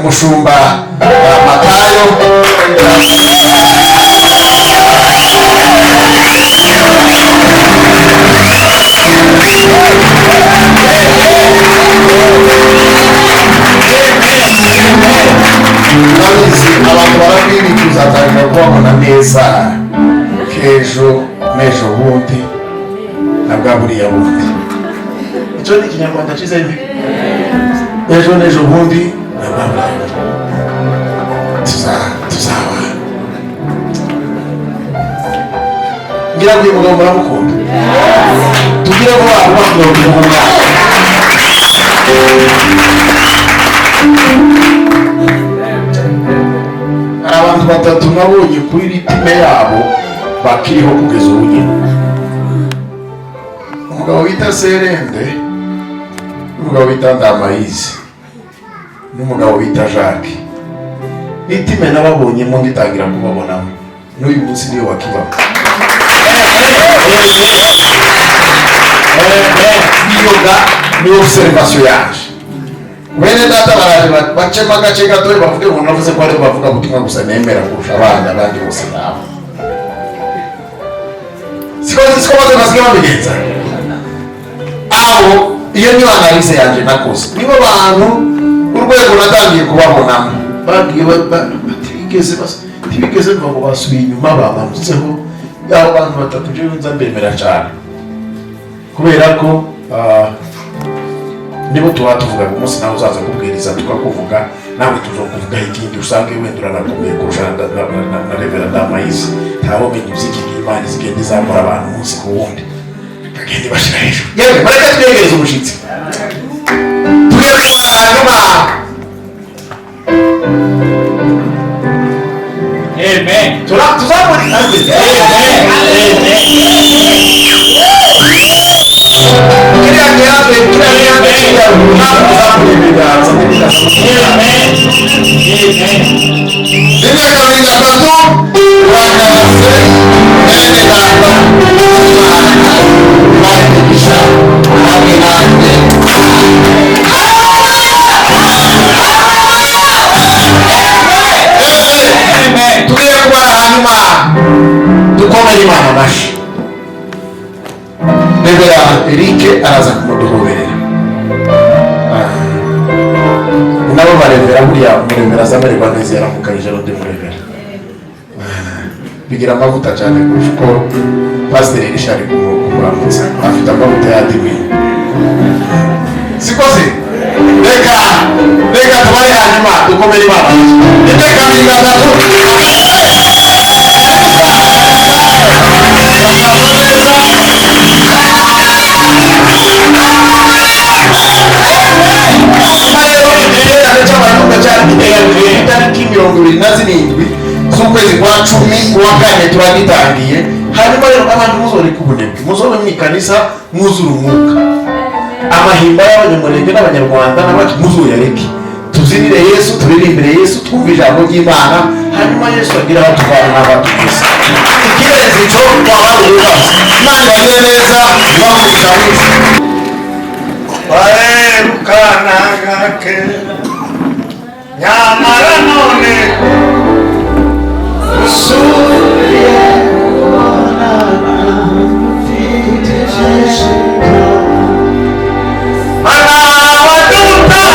umushumba Matayo abantu barabwiriza cyane kubabona neza kejo mejo bundi nabwa buriya bundi icyo ni ikinyarwanda cyiza ejo nejo bundi nabwa buriya tuzaba ngira ngo uyu mugabo muramukunda tugire ko wakubakira uyu mugabo abantu batatu nabonye kuri ritime yabo bakiriho kugeza ubu nyine umugabo bita Serende n'umugabo bita Ndamayize n'umugabo bita Jacques ritime nababonyemo ngitangira kubabonamo n'uyu munsi niyo bakibamo yoga ni observation yaje bene data baraje bacema agace gatoya bavuge ngo navuze ko ari bavuga butumwa gusa nemera kurusha abandi bose nabo siko baze basigaye babigenza aho iyo niyo analyse yanje nakoze nibo bantu urwego natangiye kubabonamo bagiye tibigeze ngo basubiye inyuma bamanutseho yabo bantu batatu je nza mbemera cyane kubera ko nibo tuvuga ngo umunsi nawe uzaza kubwiriza tukakuvuga nawe tuzokuvuga ikindi usange wenda uranakomeye kurusha na Revera Ndamayize ntaho menya iby'iki Imana zigenda izamura abantu umunsi ku wundi bagende bashira hejuru yewe bareka twegereza umushitsi tugeze hanyuma amen tuzamura Erike araza kumuduhoberera nabo barevera buriya umuremera azamererwa neza yaramukanyije n'undi muremera bigira amavuta cyane kurusha uko pasiteri Richard kumuramutsa afite amavuta yadimi sikoze reka tubare hanyuma dukomere Imana iteka bigatatu z'ukwezi kwa 10 kuwa 4 turagitangiye hanyuma rero abantu muzore kubunebwe muzobe mwikanisa mwuzura umwuka amahimba y'abanyamurenge n'abanyarwanda n'abaki muzuyareke tuzinire Yesu turirimbire Yesu twumve ijambo ry'Imana hanyuma Yesu agira aho tuvana n'abatugeze ikirenze cyo twabaruka Imana yagire neza bamugisha wese baherukana gake nyamara none usuye kubonana mfitejeje mana waduta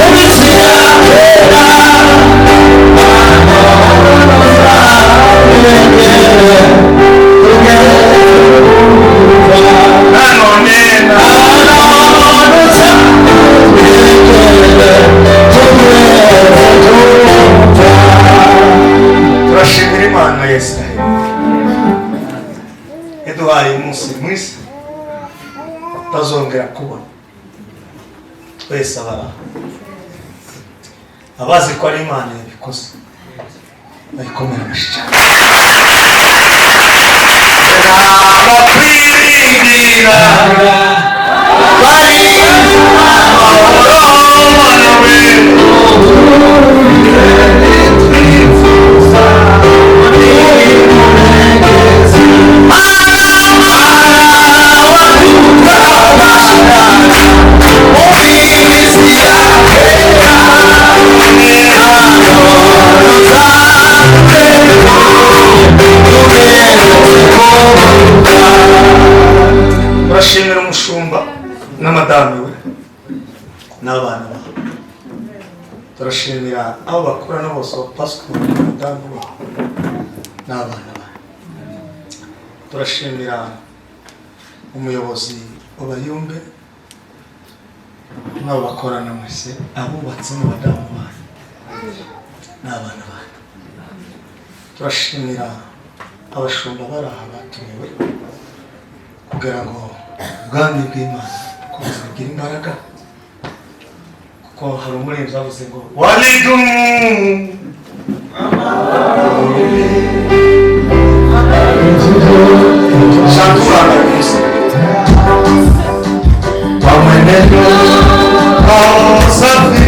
ubisira kera turashimira Imana Yesu yaduhaye umunsi mwiza utazongera kubona twese abazi ko ari Imana yabikoze bayikomera amashyi cyane bakwiringira bari Yeah. n'abana babo. Turashimira abo bakorana bose pasiporo n'umudamu wabo n'abana babo. Turashimira umuyobozi w'abayumbe n'abo bakorana mwese, abubatsi n'abadamu babo n'abana babo. Turashimira abashumba bari aha batumiwe kugira ngo ubwami bw'Imana bukomeze bugire imbaraga, kuko hari umurinzi wavuze ngo walidumu shanturana kwisi wamwenendo safi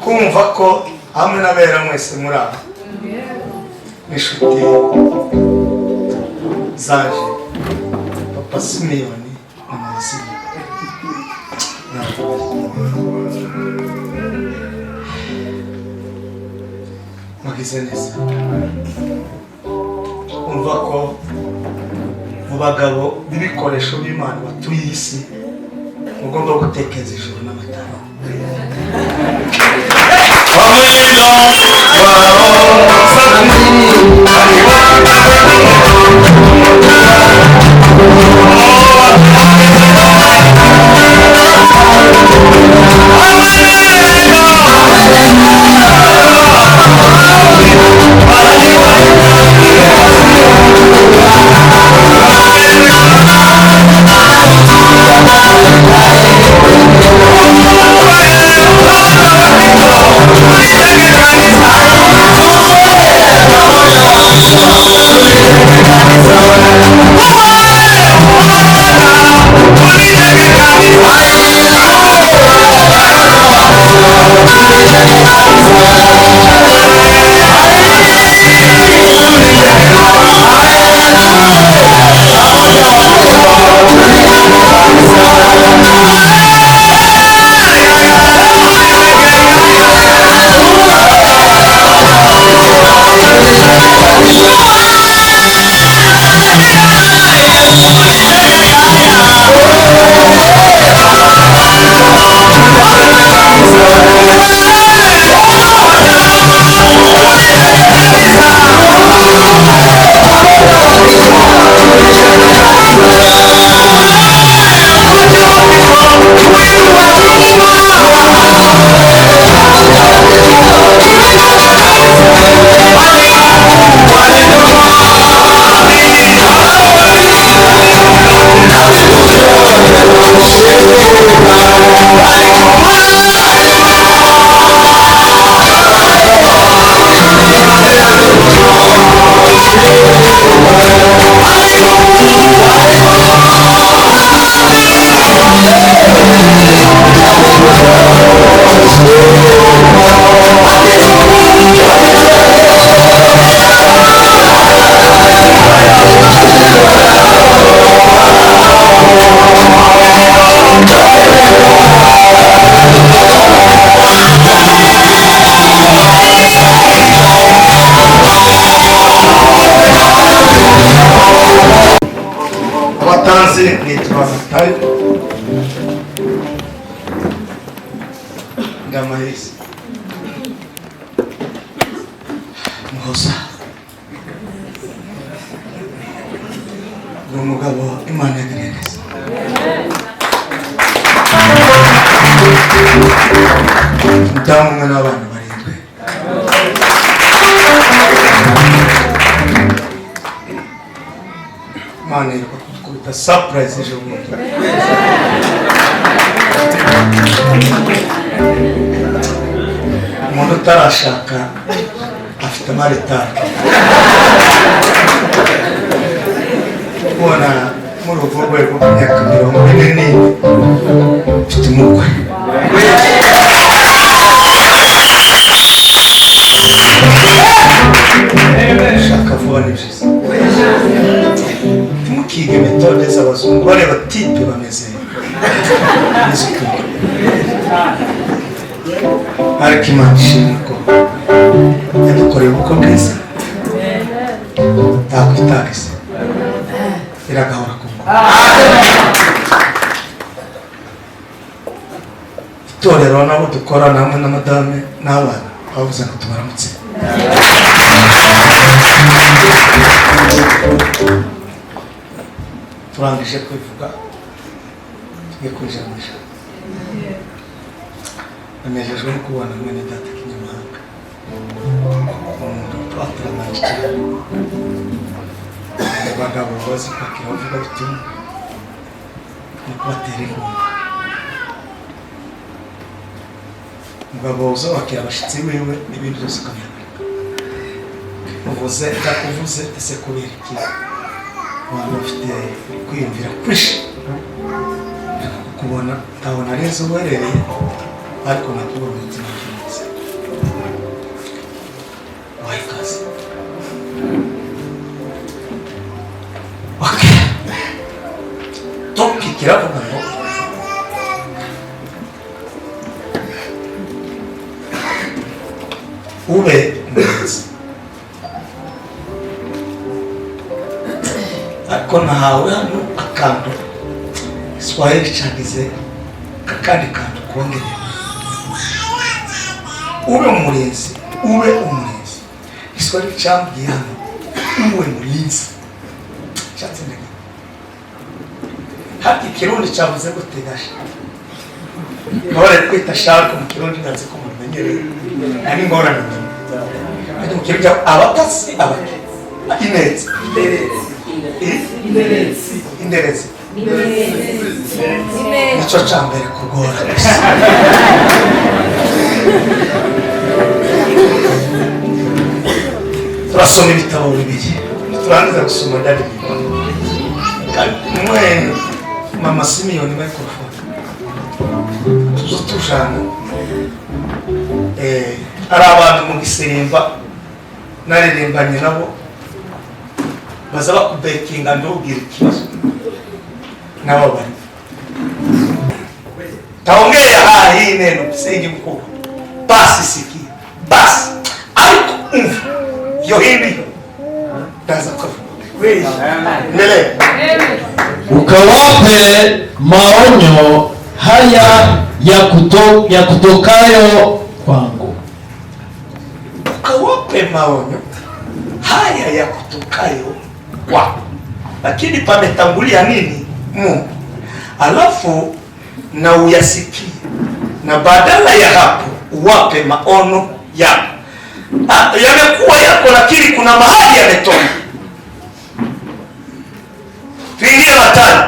kumva ko hamwe n'abera mwese muri aba n'inshuti zaje papa Simiyoni na Mwiza mugize neza. Kumva ko mu bagabo b'ibikoresho b'Imana batuye isi mugomba gutekereza ijuru n'amatara. Ndamayize Muhoza n'umugabo Imana yagiriye neza. umudamu umwe n'abana barindwi. Imana yiruka kudukubita surprise ejo bundi. Umuntu utarashaka afite amaritari. Ubona muri urwo rwego rw'imyaka 40 mfite umukwe. Shaka vuba ni byiza. Timukige metode z'abazungu bareba tipe bameze n'izikuru. Ariko Imana ishimwe ko yadukoreye ubukwe bwiza. Takwitagise iragahora kumwe. Itorero nabo dukorana hamwe na madame n'abana bavuze ngo tubaramutse. Turangije kwivuga tugiye kwijamisha. Anejejwe no kubana mwene data kinyamahanga. Umuntu twataramaje cyane. Abagabo bazi kwakira bavuga butumwa no kubatera inkunga. Umugabo uza wakira abashitsi biwe n'ibindi byose ukamenya. Uvuze ndakuvuze ese kubera iki? Abantu bafite kwiyumvira kwishi. Kubona tabona rezo werereye ariko nakubona umutima mwiza. Wayikaze. Okay. Topic iravuga ngo ube mwiza. Ariko nahawe hano akantu Swahili chagize kakandi kantu kuongera. Ube umurinzi, ube umurinzi. Kiswahili chambye hano uwe murinzi. Chatse ndege. Hati kirundi chavuze gutegasha. Ngora kwita shaka mu kirundi ndaze ko mumenyere. Ari ngora nti. Ati mu kirundi abatasi abaki. Inezi. Inderezi. Nico chambere kugora. Turasoma ibitabo bibiri. Turangiza gusoma ndari bibiri. Mwe mama Simiyoni microphone. Tuzotujana. Ari abantu mu gisemba naririmbanye nabo. Baza bakubekinga ndugira ikibazo. Nabo bari. Taongea hii neno singi mkubwa. Basi sikia. Basi. Ariko yo hindi. Daza kwa. Mbele. Ukawape maonyo haya ya kutokayo kwangu. Ukawape maonyo haya ya kutokayo kwangu. Lakini pametangulia nini? Mungu. Alafu na uyasikie. Na badala ya hapo uwape maono yako. Yamekuwa yako lakini kuna mahali yametoka. Tuingie Mathayo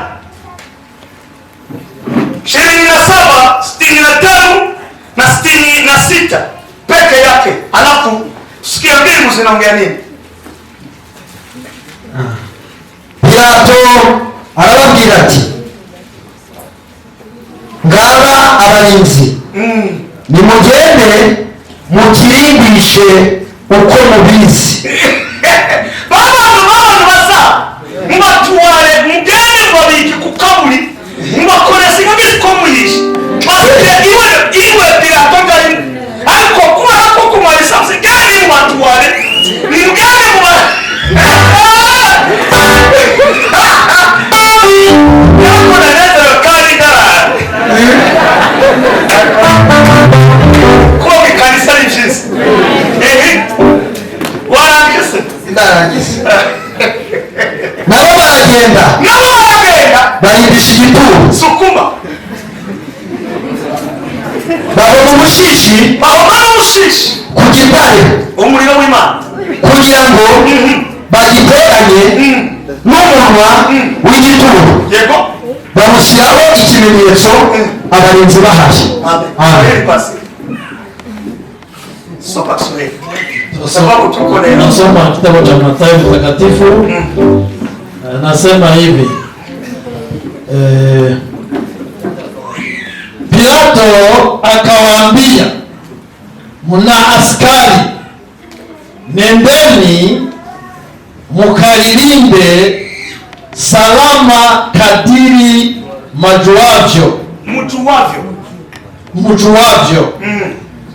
27, 65 na 66 peke yake. Alafu sikia mbingu zinaongea nini? Pilato arababwira ati ngaba abarinzi nimugende mukirimbishe uko mubizi. Abantu basa mubatuware mugende babiki kukaburi mubakoresi nkabizi ko muyishi bafite iwe Pilato ngari ariko kuba ko kumarisa msigani mubatuware mugende muba yako na neza kali dara ko kanisa ni Jesus warangise umushishi bahoma n'umushishi ku gitare umuriro w'Imana kugira ngo bagiteranye n'umunwa w'igituro yego bamushyiraho ikimenyetso abarinzi bahari. amen pasi sopa Kiswahili sababu tuko leo Nasoma kitabu cha Mathayo mtakatifu. Nasema hivi, Pilato akawaambia, mna askari, nendeni mukalilinde salama kadiri mjuavyo.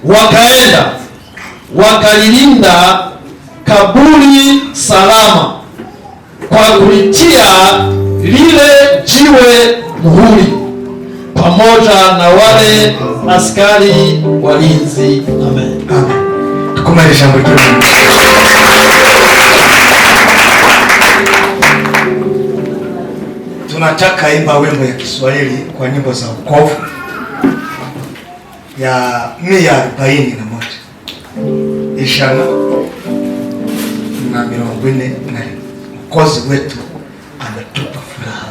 Wakaenda wakalilinda kaburi salama kwa kulitia lile jiwe muhuri pamoja na wale askari walinzi. Amen. tukumare jambo ry'Imana. Tunataka imba wimbo ya Kiswahili kwa nyimbo za wokovu ya 141 141. Mkozi wetu ametupa furaha.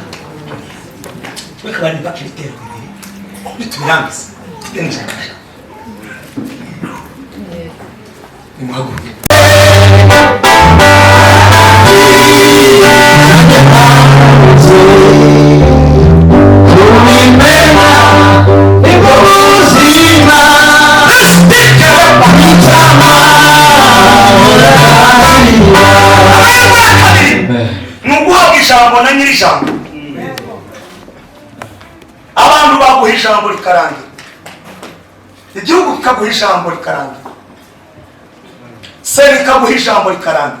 Weka bani baki vitero hivi. Vitu vingi. Tenja. Ni mwagu. Ijambo na nyiri ijambo abantu baguha ijambo rikarangira, igihugu kikaguha ijambo rikarangira, seri kaguha ijambo rikarangira,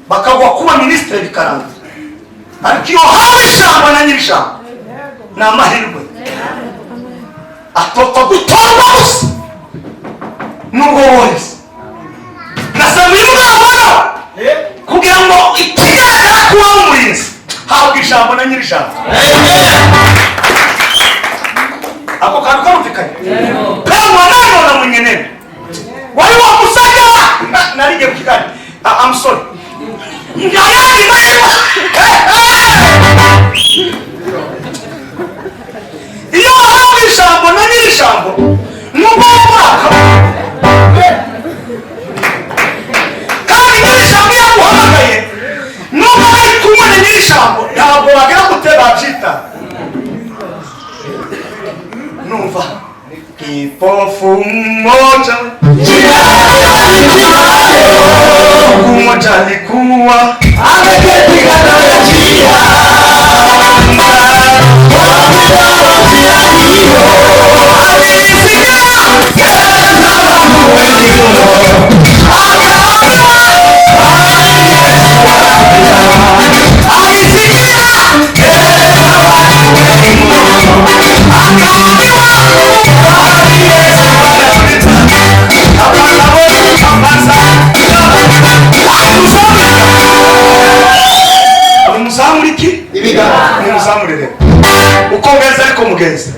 bakagwa kuba minisitiri rikarangira. Ariko iyo hawe ijambo na nyiri ijambo ni amahirwe atopfa gutorwa gusa nubwo wese nasaba uyu mwana kugira ngo ikigaragara kuba umurinzi habwa ijambo na nyiri ijambo. Ako kantu karumvikanye pemwa nano na munyenene wari wamusajya narige kukigani. I'm sorry ngayandi mahirwe iyo habwa ijambo na nyiri ijambo nubwo mwaka kandi nyiri ijambo yaguhamagaye nubwo bari kumwe na nyiri ijambo ntabwo wagera guteba byita numva kipofu mmoja mmoja alikuwa ameketi kando ya njia muzamurire uko ngeze ariko mugenzi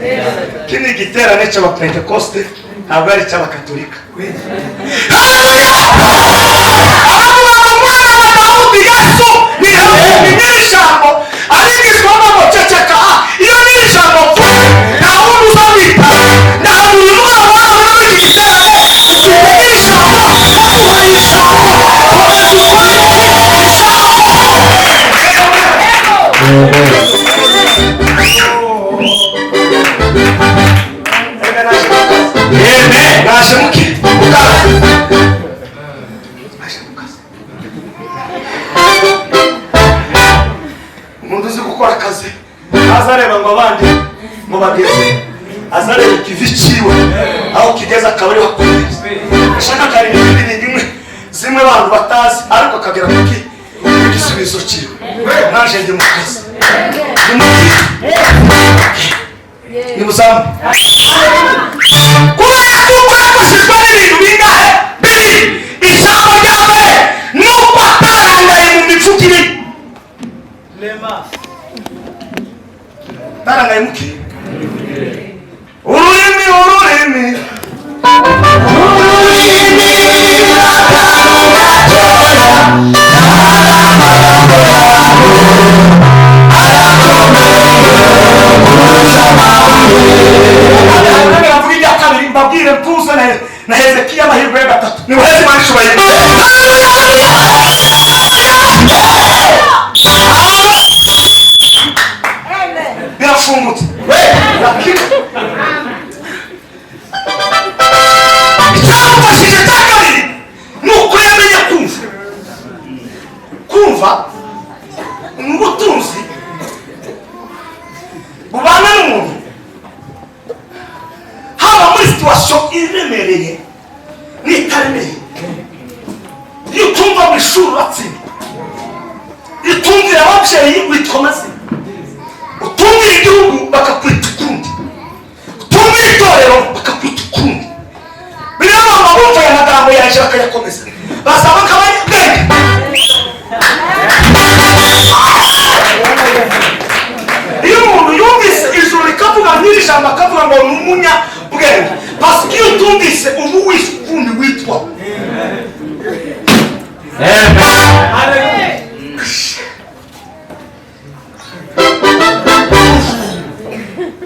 kini giterane cy'abapentekoste ntabwo ari cy'abakatolika. Umuntu uzi gukora akazi azareba ngo abandi ngo bageze, azareba ikivi ciwe aho kigeze akaba ari wakomeza ashaka kari ibindi nyimwe zimwe abantu batazi ariko akagera kuki igisubizo ciwe. Naje ndi mu kazi ni muzamu kubera kuko yakoshejwe n'ibintu bingahe bibiri. Ijambo rya mbere nuko atarangaye mu mivugire tarangaye muki ururimi tuza na Hezekiya amahirwe ya gatatu ni waheze Imana ishoboye birafungutse icyamufashije cya kabiri ni uko yamenye kumva ni ubutunzi bubana n'umuntu haba muri situwasiyo iremereye n'itaremereye. iyo utumva mu ishuri uratsinda, iyo utumvira ababyeyi witwa amazina, utumvira igihugu bakakwita ukundi, utumvira itorero bakakwita ukundi. biriya baba bumva aya magambo yaje bakayakomeza basaba akabanyabwenge. iyo umuntu yumvise ijuru rikavuga n'iri jambo akavuga ngo ni umunyabwenge, pasika iyo utumvise ubu wise ukundi witwa.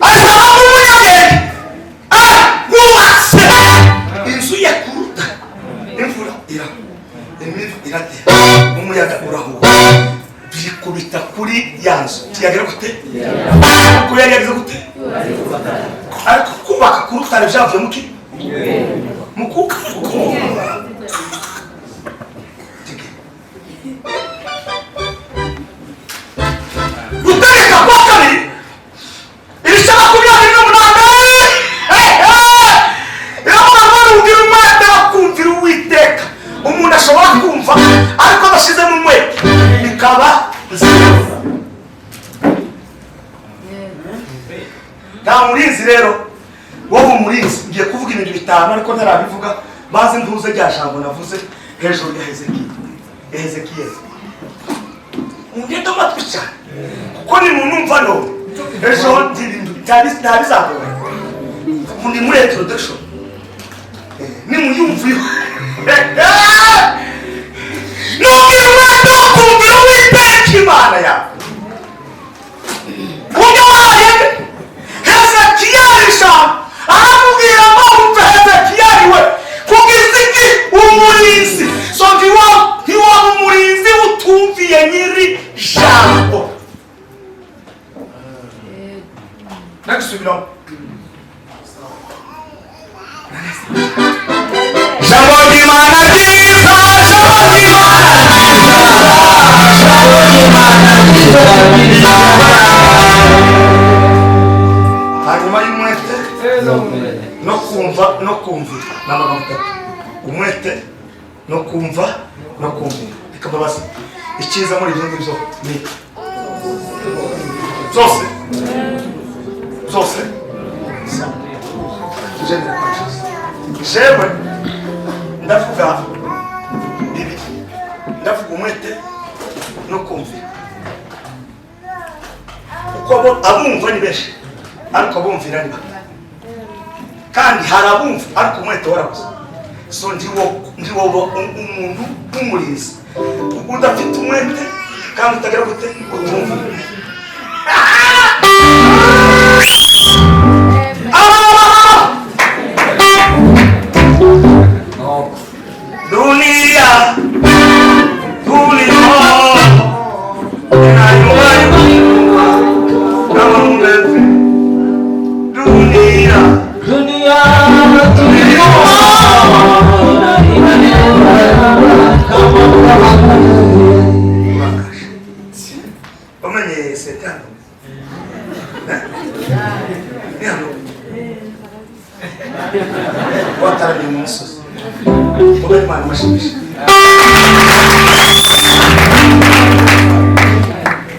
asaba umunyabwenge wubatse inzu ye kuruta imvura imivu iratera umuyaga urahuha bikubita kuri ya nzu kiyagera gute kuri yageze gute ariko kubaka ku rutare byavuye muki mukuka gutegeka kwa kabiri ibishaka kubyara n'umunani iravuga ngo ubwira umwete bakumvira Uwiteka. umuntu ashobora kumva ariko bashize mu mwete bikaba nta murinzi rero wowe umurinzi ngiye kuvuga ibintu bitanu ariko ntarabivuga maze ntuze rya jambo navuze hejuru ya Hezekiya. mugende amatwi cyane kuko ni muntu umva none ejo ibintu ntabizagora ndi muri introduction nimuyumviye nubwira umwete wo kumvira Uwiteka Imana yawe. ujya wahebe Hezekiya ijambo aramubwira ngo umve Hezekiya we kugeza iki umurinzi so ntiwaba umurinzi utumviye nyiri jambo. nagisubiramo jambo ry'Imana ryiza, jambo ry'Imana ryiza. hanyuma y'umwete no kumva no kumvira ni amagambo atatu: umwete no kumva no kumvira. reka mbabaze icyiza muri ibyo ngibyo ni byose jewe ndavuga bibiri, ndavuga umwete no kumvira. uko abumva ni benshi ariko abumvira ni bake, kandi hari abumva ariko umwete warabuze. so ndiwoba umuntu w'umurinzi udafite umwete kandi utagira gute utumvira. dunia tulimo inayumba kama mlevi. dunia tulimo umenye setano ni hano watarabye mu musozi ube Imana mashimisha.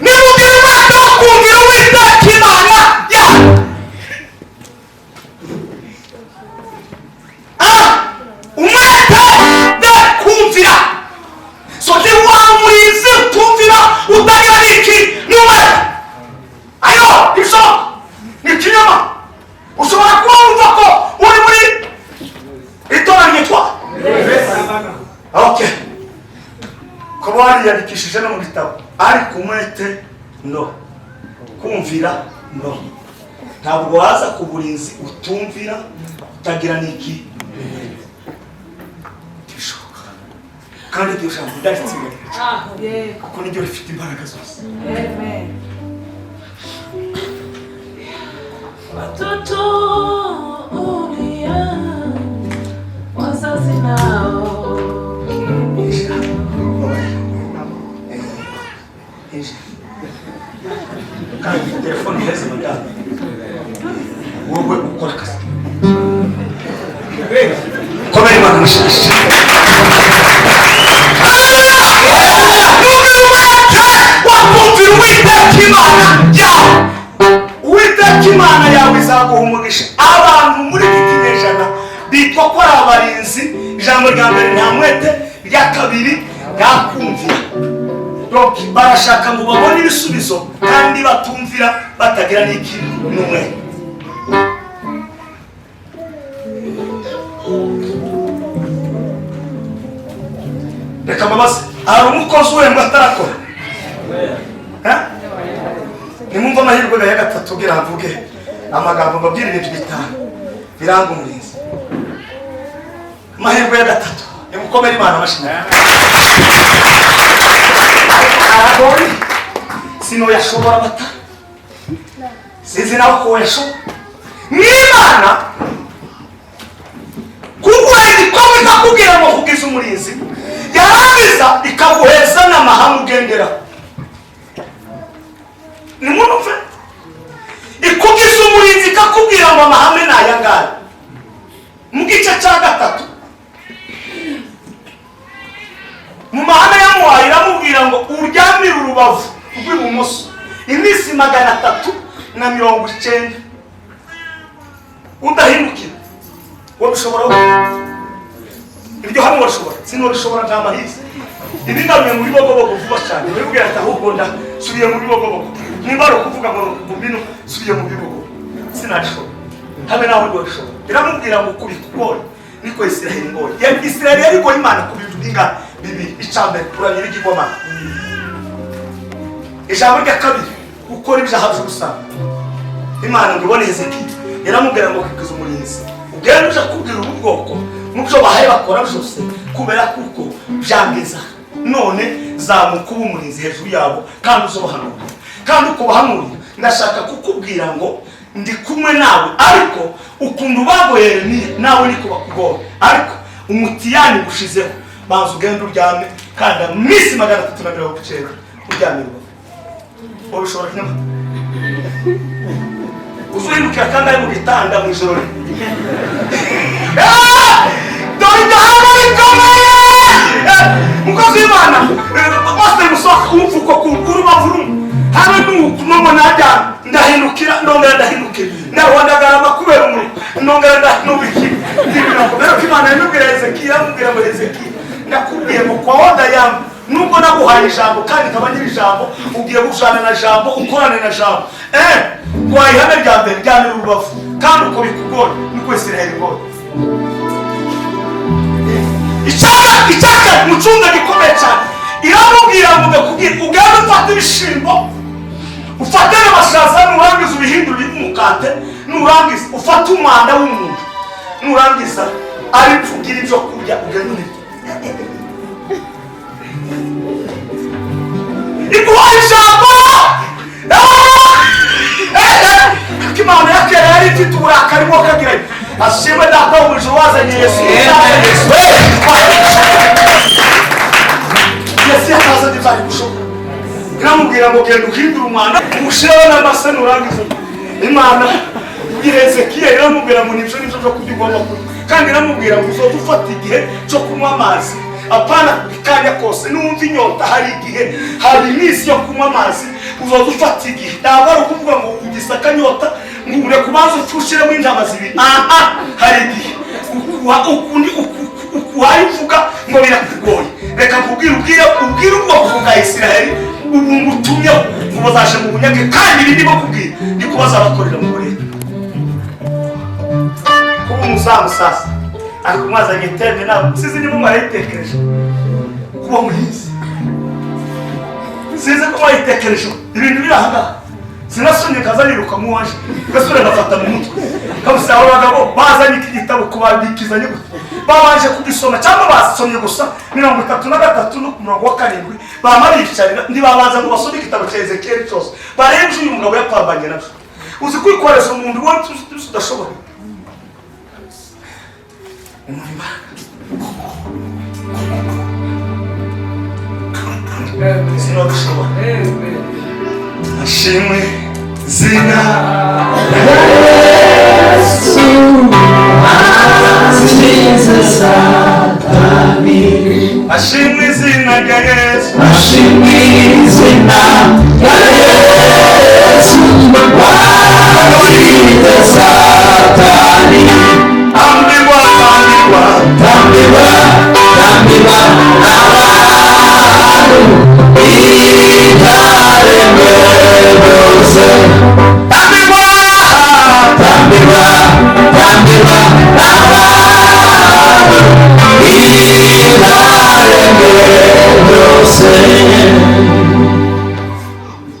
nimubwira umwete wo kumvira Uwiteka Imana yawe. umwete wo kumvira so ntiwaba umurinzi utumvira utagira n'iki n'umwete. ayo ibishoboka ni ikinyoma. ushobora kuba wumva ko uri muri itora ryitwa okay kuba wariyandikishije no mu bitabo ariko umwete no kumvira no. ntabwo waza ku burinzi utumvira utagira n'iki bishoboka kandi iryo jambo ndaritse imbere kuko niryo rifite imbaraga zose. Watoto ulia wazazi nao kandi telefone heza madame wowe ukora akazi komera imana mushasha wakumvira uwiteka imana yawe. Uwiteka imana yawe izaguha umugisha. Abantu muri iki kinyejana bitwa ko ari abarinzi. Ijambo rya mbere nta mwete, rya kabiri nta kumvira. Barashaka ngo babone ibisubizo kandi batumvira batagira n'ikintu n'umwe. Reka mbabaze, hari umukozi wemba atarakora? Nimumva amahirwe ya gatatu kugira mvuge amagambo mbabwira ibintu bitanu biranga umurinzi. Amahirwe ya gatatu nimukomere Imana amashyi. Aragori sino yashobora bata sinzi nawe ko yashobora n'Imana kuguheza ikomeza kubwira ngo kugiza umurinzi yarangiza ikaguheza n'amahanga ugendera. Nimunumve ikugiza umurinzi ikakubwira ngo amahame ni aya ngaya. Mu gice cya gatatu mu mahame yamuhaye iramubwira ngo uryamire urubavu rw'ibumoso iminsi 390 udahindukira. Wowe ushobora iryo hamwe urashobora sinobishobora nta mahisi ibingamye muri bogobogo vuba cyane bibwira ati ahubwo ndasubiye muri bogobogo nimba ari ukuvuga ngo bino subiye mu bibogo sinashobora habe nawe ngo bishobora. Biramubwira ngo kubikora niko Isiraheli ngo ya Isiraheli ariko Imana kubintu binga bibi icambe kuranyira igikoma. Ijambo rya kabiri gukora ibyaha by'ubusambo. Imana ngo ibone Hezekiya yaramubwira ngo kwikiza umurinzi ugenda uja kubwira ubwoko n'ubyo bahaye bakora byose kubera kuko byangeza none zamukuba umurinzi hejuru yabo kandi uzobahanura kandi ukubahanurira. Ndashaka kukubwira ngo ndi kumwe nawe ariko ukuntu bagoyere nawe niko bakugora ariko umutiyani gushizeho banza ugenda uryame kandi iminsi 390 uryamirwa. Wowe ushobora kinyama uzurindukira kandi ari mu gitanda mu ijoro dore idahano rikomeye mukozi w'Imana bose musohoka umufuko ku rubavu rumwe habe n'umuntu najya ndahindukira ndongera ndahindukira ndahondagarama kubera umuriro ndongera ndahinubikira kubera ko Imana yamubwira Hezekiya yamubwira ngo Hezekiya ndakubwiye ngo kwa woda yamwe nubwo naguhaye ijambo kandi nkaba nyiri ijambo ugiye gushana na jambo ukorane na jambo kwa ihame rya mbere ryamira urubavu kandi uko bikugora niko Isiraheli ngora. Icyaka mucunga gikomeye cyane iramubwira ngo ugende ufate ibishimbo ufate n'amashaza nurangiza ubihindura umukate nurangiza ufate umwanda w'umuntu nurangiza ari kugira ibyo kurya ugende urya. Iguhaye ijambo Imana yakera yari ifite uburakari bwo kagira ashimwe data w'umujuru wazanye Yesu yakaza divayi gushoboka. Iramubwira ngo genda uhindura umwanda ushireho n'amase nurangiza. Imana Hezekiya iramubwira ngo nibyo byo kurya ugomba kurya kandi iramubwira ngo uzoza ufata igihe cyo kunywa amazi apana ikanya kose numva inyota hari igihe hari iminsi yo kunywa amazi uzoza ufata igihe ntabwo ari ukuvuga ngo ugisaka nyota ngo ure kubanza ufushiremo intama zibiri hari igihe ukundi ukuhaye uvuga ngo birakugoye. Reka kubwira ubwoko bwa Isiraheli ubu ngutumyeho ngo bazaje mu bunyage kandi ibi ndimo kubwira ni ko bazabakorera mu burere kuba umuzamu sasa ariko mwazanye teme nawe sizi niba mwarayitekereje kuba muhinzi sizi ko mwayitekereje ibintu biri aha ngaha sinasomye kazaniruka mu waje gasura gafata mu mutwe kamusaba abagabo bazanye iki gitabo kubabikizanye babanje kugisoma cyangwa basomye gusa 33 no 47 bamaricarira ndi babanza ngo basome igitabo cya Ezekiel cyose barenje uyu mugabo yapambanye nabyo uzi kwikoresha umuntu wo tudashobora umurima sinabishobora ashimwe zina Yesu azize Satani ashimwe zina rya Yesu ashimwe zina rya Yesu azize Satani ambiwa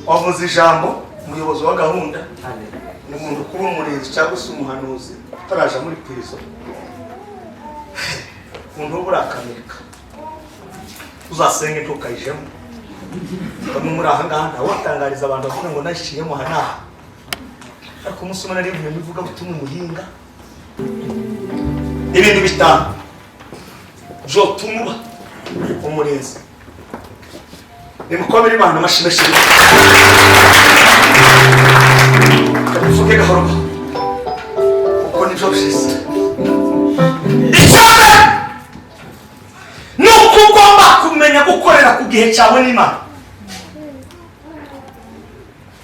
wavuze ijambo umuyobozi wa gahunda ni umuntu kuba umurinzi cyangwa se umuhanuzi utaraje muri prison umuntu uburakamika uzasenge ntukayijemo bamwe muri aha ngaha ntawe watangariza abantu bavuga ngo nashiyemo hanaha ariko umunsi umwe nari mvuye bivuga butumwa umuhinga ibintu bitanu byotuma umurinzi nimukomere Imana amashimeshime kabivuge gahoro uko nibyo byiza icyane ni uko ugomba kumenya gukorera ku gihe cyawe n'Imana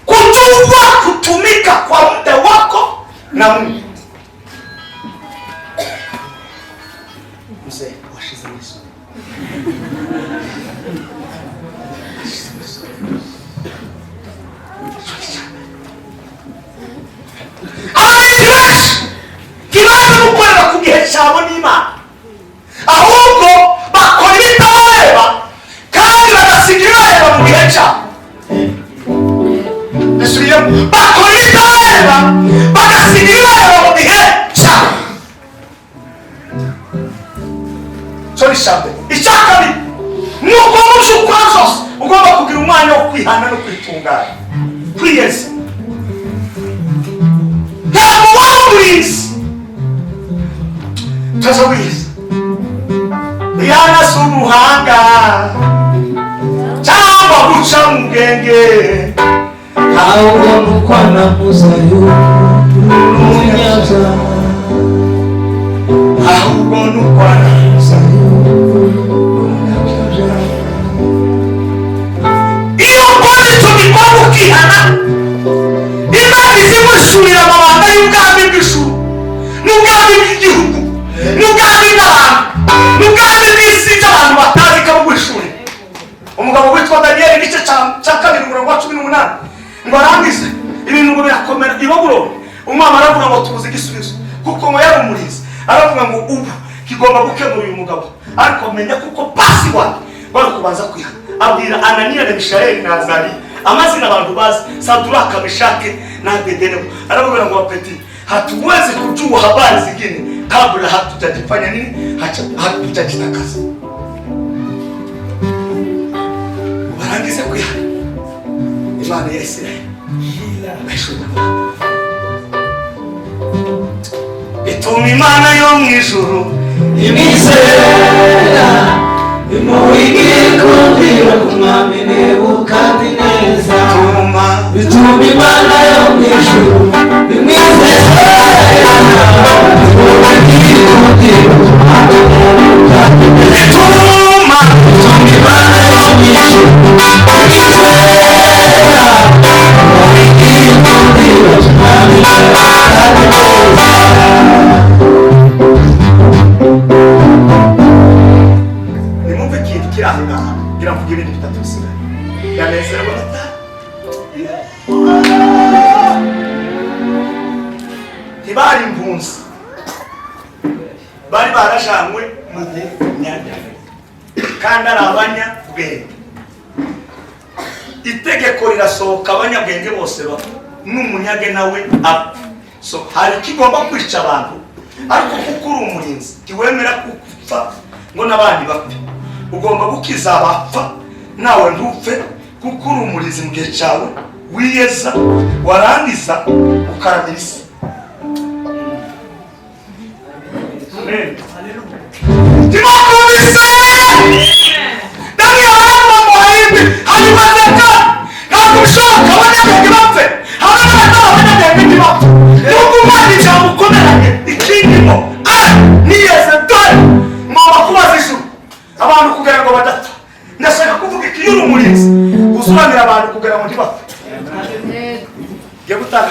kujua kutumika kwa muda wako na Mungu mzee washize Yesu kibazo gukorera ku gihe cyawe n'Imana ahubwo bakora ibitareba kandi bagasigira ireba mu gihe cyabo bakora ibitareba bagasigira ireba mu gihe cyabo icya kabiri ni uko mu byo ukora zose ugomba kugira umwanya wo kwihana no kwitunganya kwiyeza ntabwo waba umurinzi tazawiza yana si umuhanga cyangwa guca mu bwenge ahubwo nukwana muzayo n'umunyabyaha ahubwo nukwana muzayo n'umunyabyaha iyo ukoze tubikora ukihana Imana izimushurira amabanga y'ubwami bw'ijuru n'ubwami bw'igihugu n'ubwami bw'abantu n'ubwami bw'isi by'abantu batazi ko bw'ishuri umugabo witwa Daniel igice cya 2:18 ngo arangize ibintu ngo birakomera i Babuloni umwami aravuga ngo tubuze igisubizo kuko ngo yari umurinzi aravuga ngo ubu kigomba gukemura uyu mugabo ariko menya kuko pasi wake bari kubanza kwihana abwira Ananiya na Mishaeli na Azariya amazina abantu bazi Saduraka Meshaki na Abednego aravuga ngo apeti hatuwezi kujua habari zingine kabla hatujafanya nini hatujajitakaza barangize kwihana Imana ya Israeli ituma Imana yo mu ijuru imizera imurigikundira kumwami Nebukadineza bituma Imana yo mu ijuru imwizera imurigikundira kumwami Nebukadineza bituma Imana yo mu ijuru imwizera imurigikundira kumwami Nebukadineza kiranga gira kugira ibintu bitatu bisigaye yanezerwa bata ntibari impunzi bari barajanywe mu nyanja kandi ari abanya bwenge itegeko rirasohoka abanyabwenge bose bapfa n'umunyage nawe apfa. So hari kigomba kwica abantu, ariko kuko uri umurinzi ntiwemera gupfa ngo n'abandi bapfe. Ugomba gukiza abapfa nawe ntupfe, kuko uri umurinzi mu gihe cyawe wiyeza warangiza ukaramira isi. Amen. Timakubise Daniel muhimbi hanyumazeka nakubishoka abanyabwenge bapfe abanyabwenge bapfe nuko umwana ijambo ukomeranye ikindimo niyeze dore ngomba kubaza ijuru abantu kugira ngo badapfa. Ndashaka kuvuga iki, iyo uri umurinzi usobanurira abantu kugira ngo ntibapfe. Ngiye gutanga